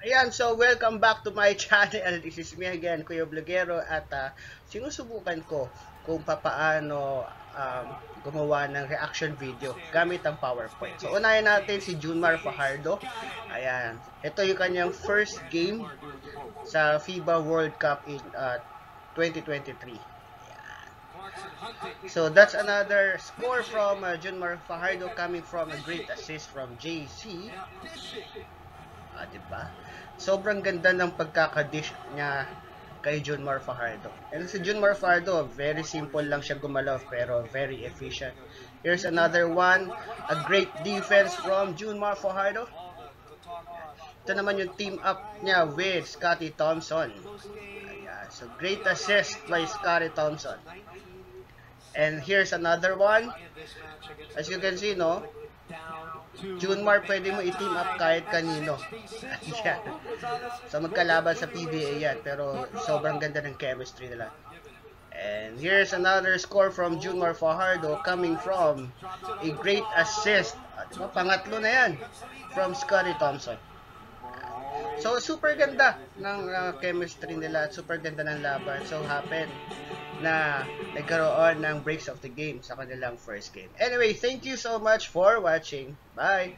Ayan, so welcome back to my channel. This is me again, Kuya Vlogero, at sinusubukan ko kung papaano gumawa ng reaction video gamit ang PowerPoint. So unahin natin si Junmar Fajardo. Ayan, ito yung kanyang first game sa FIBA World Cup in 2023. So that's another score from Junmar Fajardo, coming from a great assist from JC. Diba? Sobrang ganda ng pagkakadish niya kay Junmar Fajardo. And si Junmar Fajardo, very simple lang siya gumalaw pero very efficient. Here's another one, a great defense from Junmar Fajardo. Ito naman yung team up niya with Scottie Thompson. Ayan. So great assist by Scottie Thompson. And here's another one. As you can see, no, Junmar, pwede mo i-team up kahit kanino. Ayan. So magkalaban sa PBA yan, pero sobrang ganda ng chemistry nila. And here's another score from Junmar Fajardo, coming from a great assist. Diba? Pangatlo na yan from Scottie Thompson. So super ganda ng chemistry nila at super ganda ng laban. So happen na nagkaroon ng breaks of the game sa kanilang first game. Anyway, thank you so much for watching. Bye!